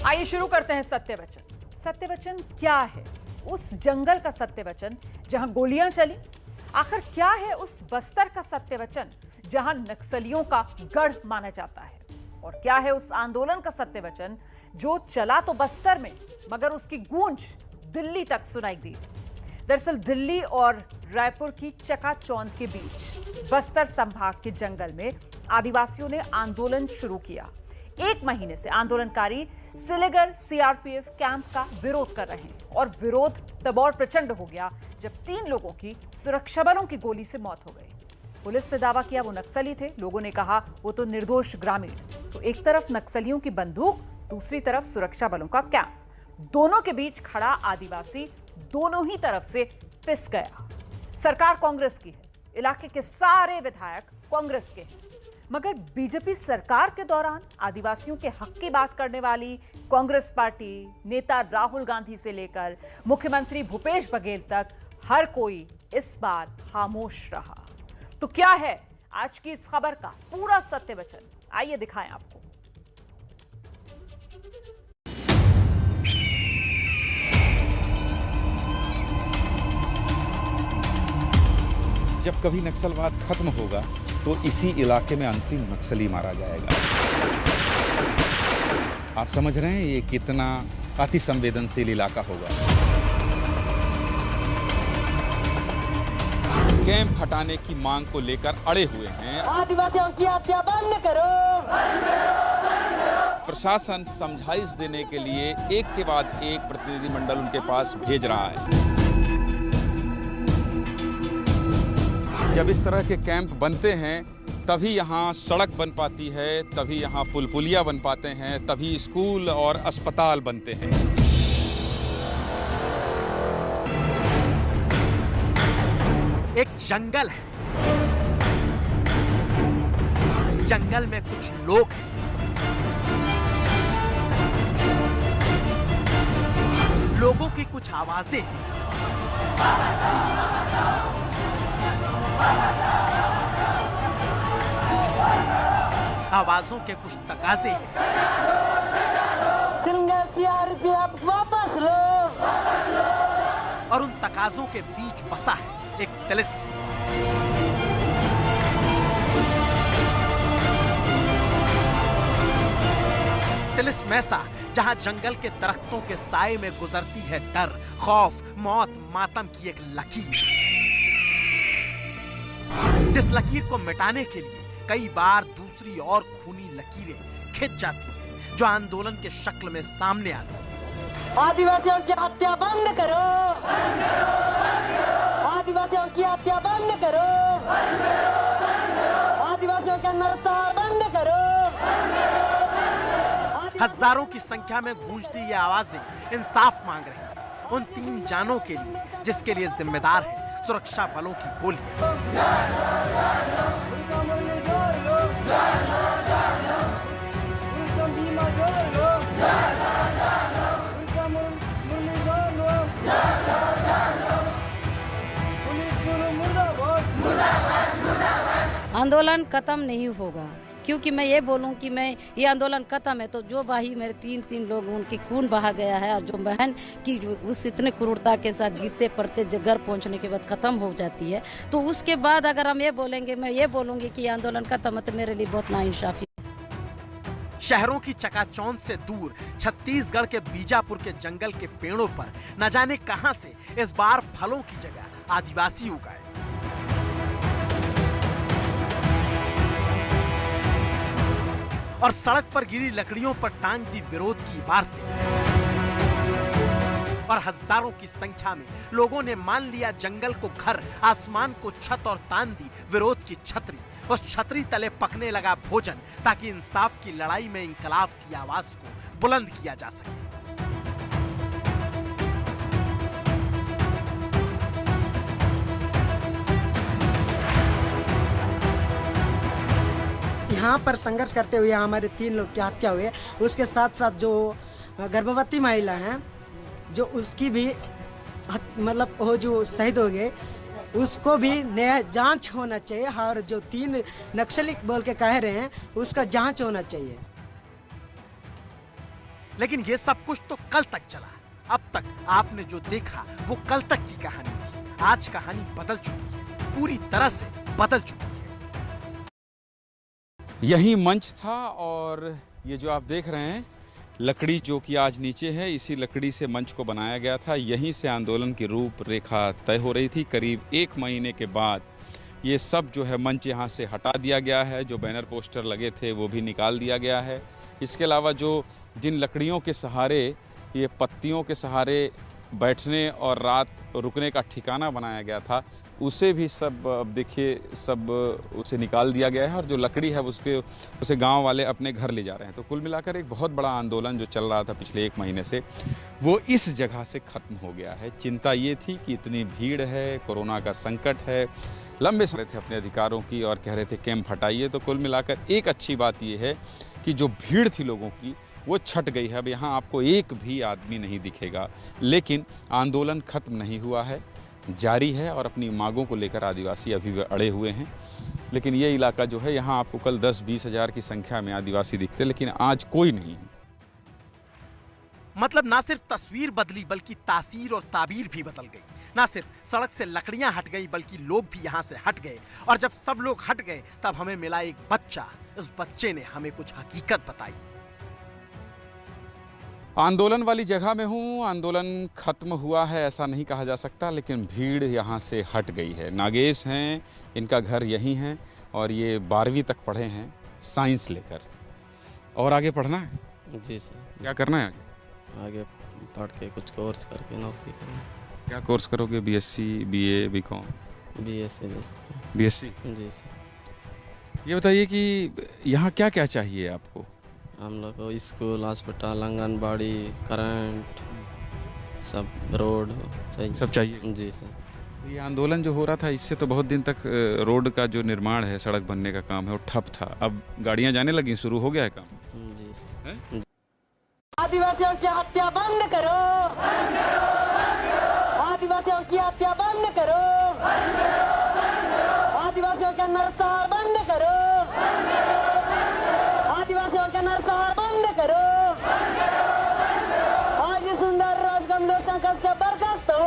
आइए शुरू करते हैं सत्यवचन। सत्यवचन क्या है? उस जंगल का सत्यवचन जहां गोलियां चली। आखिर क्या है उस बस्तर का सत्यवचन जहां नक्सलियों का गढ़ माना जाता है? और क्या है उस आंदोलन का सत्यवचन जो चला तो बस्तर में मगर उसकी गूंज दिल्ली तक सुनाई दी? दरअसल दिल्ली और रायपुर की चकाचौंध के बीच बस्तर संभाग के जंगल में आदिवासियों ने आंदोलन शुरू किया। 1 महीने से आंदोलनकारी सिलेगर सीआरपीएफ कैंप का विरोध कर रहे हैं और विरोध तब और प्रचंड हो गया जब 3 लोगों की सुरक्षा बलों की गोली से मौत हो गई। पुलिस ने दावा किया वो नक्सली थे, लोगों ने कहा वो तो निर्दोष ग्रामीण। तो एक तरफ नक्सलियों की बंदूक, दूसरी तरफ सुरक्षा बलों का कैंप, दोनों के बीच खड़ा आदिवासी दोनों ही तरफ से पिस गया। सरकार कांग्रेस की है, इलाके के सारे विधायक कांग्रेस के हैं, मगर बीजेपी सरकार के दौरान आदिवासियों के हक की बात करने वाली कांग्रेस पार्टी, नेता राहुल गांधी से लेकर मुख्यमंत्री भूपेश बघेल तक हर कोई इस बार खामोश रहा। तो क्या है आज की इस खबर का पूरा सत्यवचन? आइए दिखाएं आपको। जब कभी नक्सलवाद खत्म होगा तो इसी इलाके में अंतिम नक्सली मारा जाएगा। आप समझ रहे हैं ये कितना अति संवेदनशील इलाका होगा। कैंप हटाने की मांग को लेकर अड़े हुए हैं। आदिवासियों की हत्या बंद करो। प्रशासन समझाइश देने के लिए एक के बाद एक प्रतिनिधिमंडल उनके पास भेज रहा है। जब इस तरह के कैंप बनते हैं तभी यहाँ सड़क बन पाती है, तभी यहाँ पुल पुलिया बन पाते हैं, तभी स्कूल और अस्पताल बनते हैं। एक जंगल है, जंगल में कुछ लोग हैं, लोगों की कुछ आवाजें हैं, आवाजों के कुछ तकाजे हैं। सीआरपीएफ वापस लो। और उन तकाजों के बीच बसा है एक तिलिस्म। तिलिस्म ऐसा जहां जंगल के दरख्तों के साए में गुजरती है डर, खौफ, मौत, मातम की एक लकीर, जिस लकीर को मिटाने के लिए कई बार दूसरी और खूनी लकीरें खिंच जाती हैं, जो आंदोलन के शक्ल में सामने आती हैं। आदिवासियों की हत्या बंद करो। आदिवासियों की हत्या बंद करो। आदिवासियों का नरसंहार बंद करो। हजारों की संख्या में गूंजती ये आवाजें इंसाफ मांग रही हैं उन 3 जानों के लिए जिसके लिए जिम्मेदार है सुरक्षा बलों की गोलियां। आंदोलन खत्म नहीं होगा, क्योंकि मैं ये बोलूं कि मैं ये आंदोलन खत्म है तो जो भाई मेरे 3 लोग उनकी खून बहा गया है और जो बहन की उस इतने क्रूरता के साथ गिरते पड़ते घर पहुंचने के बाद खत्म हो जाती है, तो उसके बाद अगर हम ये बोलेंगे, मैं ये बोलूंगी कि आंदोलन खत्म है, तो मेरे लिए बहुत नाइंसाफी। शहरों की चकाचौंध से दूर छत्तीसगढ़ के बीजापुर के जंगल के पेड़ों पर न जाने कहां से इस बार फलों की जगह आदिवासी उगाए। और सड़क पर गिरी लकड़ियों पर टांग दी विरोध की इबारतें। और हजारों की संख्या में लोगों ने मान लिया जंगल को घर, आसमान को छत और तान दी विरोध की छतरी। उस छतरी तले पकने लगा भोजन ताकि इंसाफ की लड़ाई में इंकलाब की आवाज को बुलंद किया जा सके। यहाँ पर संघर्ष करते हुए हमारे 3 लोग की हत्या हुई है। उसके साथ साथ जो गर्भवती महिला हैं, जो उसकी भी मतलब वो जो शहीद हो गए, उसको भी नया जांच होना चाहिए। और जो 3 नक्सली बोल के कह रहे हैं उसका जांच होना चाहिए। लेकिन ये सब कुछ तो कल तक चला। अब तक आपने जो देखा वो कल तक की कहानी थी। आज कहानी बदल चुकी है, पूरी तरह से बदल चुकी है। यही मंच था और ये जो आप देख रहे हैं लकड़ी जो कि आज नीचे है, इसी लकड़ी से मंच को बनाया गया था। यहीं से आंदोलन की रूपरेखा तय हो रही थी। करीब 1 महीने के बाद ये सब जो है मंच यहाँ से हटा दिया गया है। जो बैनर पोस्टर लगे थे वो भी निकाल दिया गया है। इसके अलावा जिन लकड़ियों के सहारे, ये पत्तियों के सहारे बैठने और रात रुकने का ठिकाना बनाया गया था, उसे भी सब अब देखिए सब उसे निकाल दिया गया है और जो लकड़ी है उसे गांव वाले अपने घर ले जा रहे हैं। तो कुल मिलाकर एक बहुत बड़ा आंदोलन जो चल रहा था पिछले 1 महीने से, वो इस जगह से ख़त्म हो गया है। चिंता ये थी कि इतनी भीड़ है, कोरोना का संकट है, लंबे समय थे अपने अधिकारों की और कह रहे थे कैंप हटाइए। तो कुल मिलाकर एक अच्छी बात ये है कि जो भीड़ थी लोगों की वो छट गई है। अब यहाँ आपको एक भी आदमी नहीं दिखेगा, लेकिन आंदोलन खत्म नहीं हुआ है, जारी है और अपनी मांगों को लेकर आदिवासी अभी भी अड़े हुए हैं। लेकिन ये इलाका जो है, यहाँ आपको कल 10-20 हज़ार की संख्या में आदिवासी दिखते, लेकिन आज कोई नहीं है। मतलब ना सिर्फ तस्वीर बदली बल्कि तासीर और ताबीर भी बदल गई। ना सिर्फ सड़क से लकड़ियां हट गई बल्कि लोग भी यहाँ से हट गए। और जब सब लोग हट गए तब हमें मिला एक बच्चा। उस बच्चे ने हमें कुछ हकीकत बताई। आंदोलन वाली जगह में हूँ। आंदोलन खत्म हुआ है ऐसा नहीं कहा जा सकता, लेकिन भीड़ यहाँ से हट गई है। नागेश हैं, इनका घर यहीं है और ये 12वीं तक पढ़े हैं साइंस लेकर। और आगे पढ़ना है? जी सर। क्या करना है आगे पढ़ के कुछ कोर्स करके नौकरी करना। क्या कोर्स करोगे? BSc, BA, BCom? BSc। BSc? जी सर। ये बताइए कि यहाँ क्या क्या चाहिए आपको? हम लोग को स्कूल, हॉस्पिटल, आंगनबाड़ी, करंट, सब रोड चाहिए। सब चाहिए? जी सर। ये आंदोलन जो हो रहा था इससे तो बहुत दिन तक रोड का जो निर्माण है, सड़क बनने का काम है, वो ठप था। अब गाड़ियाँ जाने लगी, शुरू हो गया है काम। जी सर। आदिवासियों की हत्या बंद करो, आदिवासियों की हत्या बंद करो, आदिवासियों का नरसंहार बंद करो, आदिवासियों का नरसंहार बंद करो। आज ये सुंदर राजगंधों संकट से बर्खास्त हो।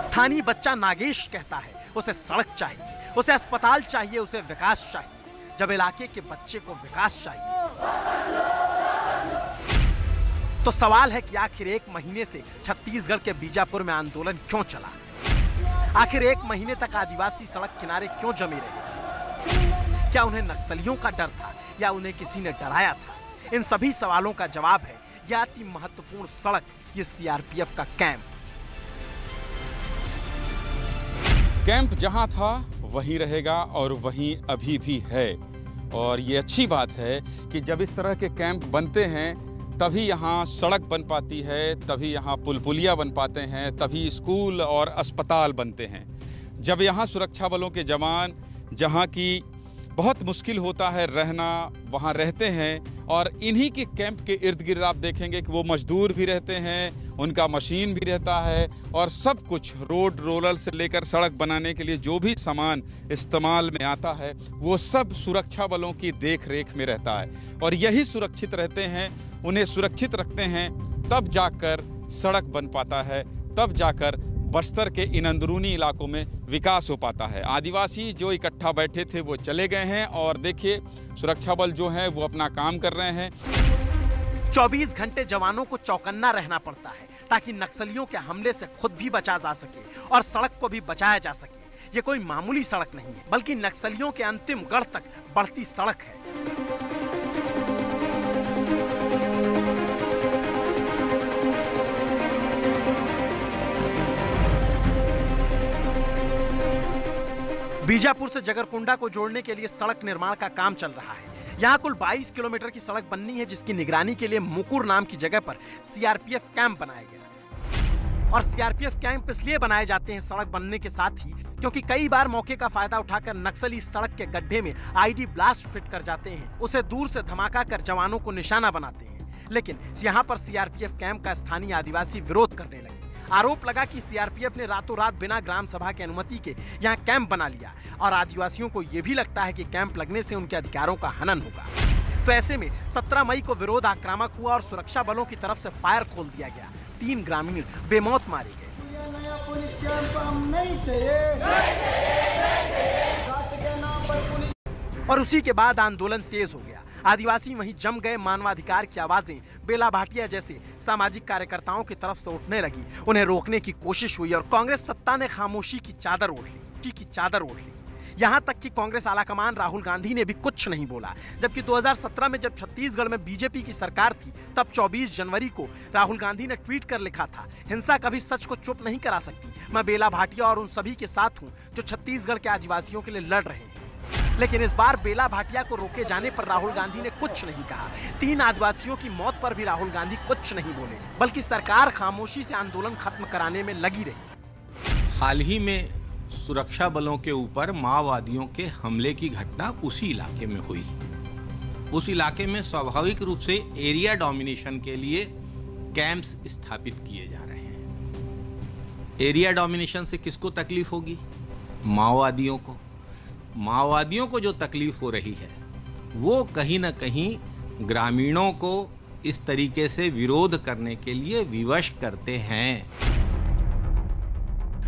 स्थानीय बच्चा नागेश कहता है उसे सड़क चाहिए, उसे अस्पताल चाहिए, उसे विकास चाहिए। जब इलाके के बच्चे को विकास चाहिए तो सवाल है कि आखिर 1 महीने से छत्तीसगढ़ के बीजापुर में आंदोलन क्यों चला? आखिर 1 महीने तक आदिवासी सड़क किनारे क्यों जमे रहे? क्या उन्हें नक्सलियों का डर था या उन्हें किसी ने डराया था? इन सभी सवालों का जवाब है यह अति महत्वपूर्ण सड़क, ये CRPF का कैंप। कैंप जहां था वहीं रहेगा और वहीं अभी भी है। और ये अच्छी बात है कि जब इस तरह के कैंप बनते हैं तभी यहाँ सड़क बन पाती है, तभी यहाँ पुल पुलिया बन पाते हैं, तभी स्कूल और अस्पताल बनते हैं। जब यहाँ सुरक्षा बलों के जवान, जहाँ की बहुत मुश्किल होता है रहना, वहाँ रहते हैं। और इन्हीं के कैंप के इर्द गिर्द आप देखेंगे कि वो मजदूर भी रहते हैं, उनका मशीन भी रहता है और सब कुछ रोड रोलर से लेकर सड़क बनाने के लिए जो भी सामान इस्तेमाल में आता है वो सब सुरक्षा बलों की देख रेख में रहता है। और यही सुरक्षित रहते हैं, उन्हें सुरक्षित रखते हैं, तब जाकर सड़क बन पाता है, तब जाकर बस्तर के इन अंदरूनी इलाकों में विकास हो पाता है। आदिवासी जो इकट्ठा बैठे थे वो चले गए हैं और देखिए सुरक्षा बल जो हैं वो अपना काम कर रहे हैं। 24 घंटे जवानों को चौकन्ना रहना पड़ता है ताकि नक्सलियों के हमले से खुद भी बचा जा सके और सड़क को भी बचाया जा सके। ये कोई मामूली सड़क नहीं है बल्कि नक्सलियों के अंतिम गढ़ तक बढ़ती सड़क है। बीजापुर से जगरकुंडा को जोड़ने के लिए सड़क निर्माण का काम चल रहा है। यहाँ कुल 22 किलोमीटर की सड़क बननी है, जिसकी निगरानी के लिए मुकुर नाम की जगह पर CRPF कैंप बनाया गया। और CRPF कैंप इसलिए बनाए जाते हैं सड़क बनने के साथ ही क्योंकि कई बार मौके का फायदा उठाकर नक्सली सड़क के गड्ढे में ID ब्लास्ट फिट कर जाते हैं, उसे दूर से धमाका कर जवानों को निशाना बनाते हैं। लेकिन यहाँ पर CRPF कैंप का स्थानीय आदिवासी विरोध करने लगे। आरोप लगा कि CRPF ने रातों रात बिना ग्राम सभा की अनुमति के यहाँ कैंप बना लिया और आदिवासियों को ये भी लगता है कि कैंप लगने से उनके अधिकारों का हनन होगा। तो ऐसे में 17 मई को विरोध आक्रामक हुआ और सुरक्षा बलों की तरफ से फायर खोल दिया गया। 3 ग्रामीण बेमौत मारे गए। और उसी के बाद आंदोलन तेज हो गया। आदिवासी वहीं जम गए। मानवाधिकार की आवाजें बेला भाटिया जैसे सामाजिक कार्यकर्ताओं की तरफ से उठने लगी। उन्हें रोकने की कोशिश हुई और कांग्रेस सत्ता ने खामोशी की चादर ओढ़ ली। यहाँ तक कि कांग्रेस आलाकमान राहुल गांधी ने भी कुछ नहीं बोला। जबकि 2017 में जब छत्तीसगढ़ में बीजेपी की सरकार थी, तब 24 जनवरी को राहुल गांधी ने ट्वीट कर लिखा था, हिंसा कभी सच को चुप नहीं करा सकती। मैं बेला भाटिया और उन सभी के साथ हूँ जो छत्तीसगढ़ के आदिवासियों के लिए लड़ रहे हैं। लेकिन इस बार बेला भाटिया को रोके जाने पर राहुल गांधी ने कुछ नहीं कहा। 3 आदिवासियों की मौत पर भी राहुल गांधी कुछ नहीं बोले, बल्कि सरकार खामोशी से आंदोलन खत्म कराने में लगी रही। हाल ही में सुरक्षा बलों के ऊपर माओवादियों के हमले की घटना उसी इलाके में हुई। उस इलाके में स्वाभाविक रूप से एरिया डोमिनेशन के लिए कैंप्स स्थापित किए जा रहे हैं। एरिया डोमिनेशन से किसको तकलीफ होगी? माओवादियों को। माओवादियों को जो तकलीफ हो रही है वो कहीं ना कहीं ग्रामीणों को इस तरीके से विरोध करने के लिए विवश करते हैं।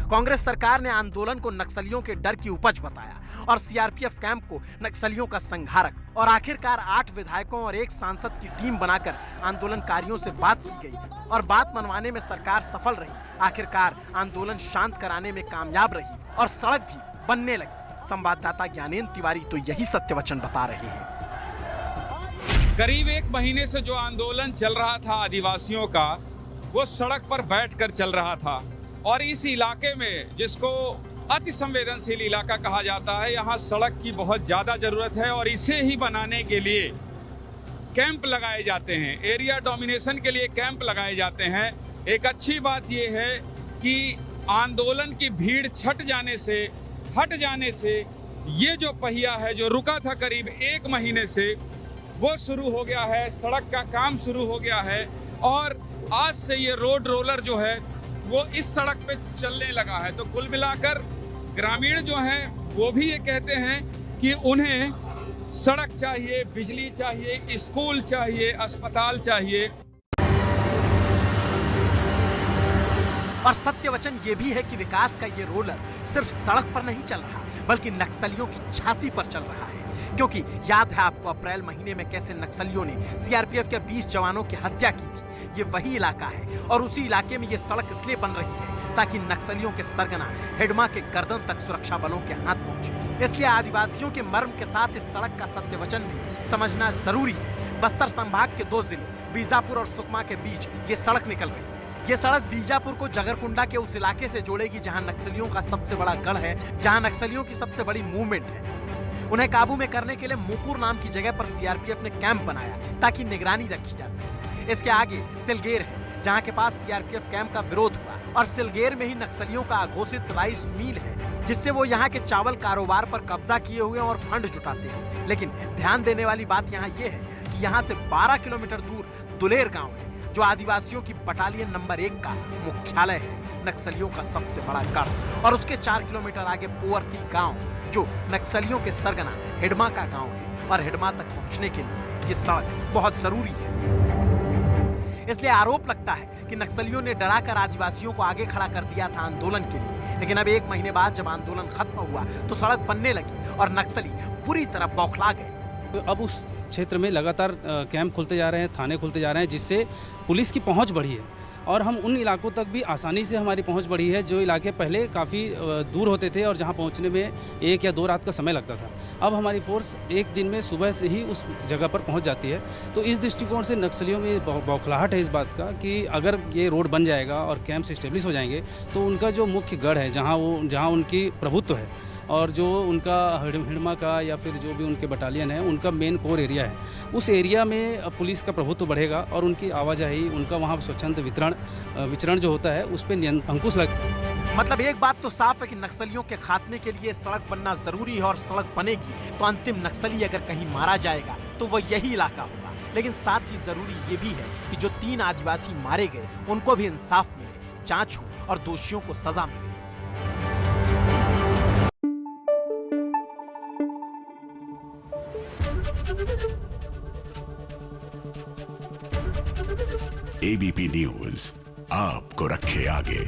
कांग्रेस सरकार ने आंदोलन को नक्सलियों के डर की उपज बताया और सीआरपीएफ कैंप को नक्सलियों का संहारक। और आखिरकार 8 विधायकों और 1 सांसद की टीम बनाकर आंदोलनकारियों से बात की गई और बात मनवाने में सरकार सफल रही। आखिरकार आंदोलन शांत कराने में कामयाब रही और सड़क भी बनने लगी। संवाददाता ज्ञानेंद्र तिवारी तो यही सत्य वचन बता रहे हैं। करीब 1 महीने से जो आंदोलन चल रहा था आदिवासियों का, वो सड़क पर बैठकर चल रहा था। और इस इलाके में, जिसको अति संवेदनशील इलाका कहा जाता है, यहाँ सड़क की बहुत ज़्यादा ज़रूरत है और इसे ही बनाने के लिए कैंप लगाए जाते हैं। एरिया डोमिनेशन के लिए कैंप लगाए जाते हैं। एक अच्छी बात यह है कि आंदोलन की भीड़ हट जाने से ये जो पहिया है जो रुका था करीब 1 महीने से, वो शुरू हो गया है। सड़क का काम शुरू हो गया है और आज से ये रोड रोलर जो है वो इस सड़क पे चलने लगा है। तो कुल मिलाकर ग्रामीण जो हैं वो भी ये कहते हैं कि उन्हें सड़क चाहिए, बिजली चाहिए, स्कूल चाहिए, अस्पताल चाहिए। और सत्य वचन ये भी है कि विकास का ये रोलर सिर्फ सड़क पर नहीं चल रहा, बल्कि नक्सलियों की छाती पर चल रहा है। क्योंकि याद है आपको अप्रैल महीने में कैसे नक्सलियों ने सीआरपीएफ के 20 जवानों की हत्या की थी। ये वही इलाका है और उसी इलाके में ये सड़क इसलिए बन रही है ताकि नक्सलियों के सरगना हिडमा के गर्दन तक सुरक्षा बलों के हाथ पहुंचे। इसलिए आदिवासियों के मर्म के साथ इस सड़क का सत्य वचन भी समझना जरूरी है। बस्तर संभाग के 2 जिले बीजापुर और सुकमा के बीच ये सड़क निकल रही है। ये सड़क बीजापुर को जगरकुंडा के उस इलाके से जोड़ेगी जहां नक्सलियों का सबसे बड़ा गढ़ है, जहां नक्सलियों की सबसे बड़ी मूवमेंट है। उन्हें काबू में करने के लिए मुकुर नाम की जगह पर सीआरपीएफ ने कैंप बनाया ताकि निगरानी रखी जा सके। इसके आगे सिलगेर है, जहां के पास सीआरपीएफ कैंप का विरोध हुआ और सिलगेर में ही नक्सलियों का अघोषित राइस मिल है, जिससे वो यहाँ के चावल कारोबार पर कब्जा किए हुए और फंड जुटाते हैं। लेकिन ध्यान देने वाली बात यहाँ ये है कि यहाँ से 12 किलोमीटर दूर दुलेर गाँव है, जो आदिवासियों की बटालियन नंबर 1 का मुख्यालय है, नक्सलियों का सबसे बड़ा गढ़। और उसके 4 किलोमीटर आगे पोअर्ती गांव, जो नक्सलियों के सरगना हिडमा का गांव है। और हिडमा तक पहुंचने के लिए ये सड़क बहुत जरूरी है। इसलिए आरोप लगता है कि नक्सलियों ने डराकर आदिवासियों को आगे खड़ा कर दिया था आंदोलन के लिए। लेकिन अब 1 महीने बाद जब आंदोलन खत्म हुआ तो सड़क बनने लगी और नक्सली पूरी तरह बौखला गए। तो अब उस क्षेत्र में लगातार कैंप खुलते जा रहे हैं, थाने खुलते जा रहे हैं, जिससे पुलिस की पहुंच बढ़ी है और हम उन इलाकों तक भी आसानी से हमारी पहुंच बढ़ी है जो इलाके पहले काफ़ी दूर होते थे और जहां पहुंचने में 1 या 2 रात का समय लगता था। अब हमारी फोर्स 1 दिन में सुबह से ही उस जगह पर पहुंच जाती है। तो इस दृष्टिकोण से नक्सलियों में बौखलाहट है इस बात का कि अगर ये रोड बन जाएगा और कैंप्स इस्टेब्लिश हो जाएंगे तो उनका जो मुख्य गढ़ है, जहाँ उनकी प्रभुत्व है और जो उनका हिडमा का या फिर जो भी उनके बटालियन है, उनका मेन कोर एरिया है, उस एरिया में पुलिस का प्रभुत्व बढ़ेगा और उनकी आवाजाही, उनका वहाँ स्वच्छंद विचरण जो होता है उस पर अंकुश लग। मतलब एक बात तो साफ है कि नक्सलियों के खात्मे के लिए सड़क बनना जरूरी है और सड़क बनेगी तो अंतिम नक्सली अगर कहीं मारा जाएगा तो वह यही इलाका होगा। लेकिन साथ ही जरूरी ये भी है कि जो 3 आदिवासी मारे गए उनको भी इंसाफ मिले, जांच हो और दोषियों को सजा मिले। एबीपी न्यूज आपको रखे आगे।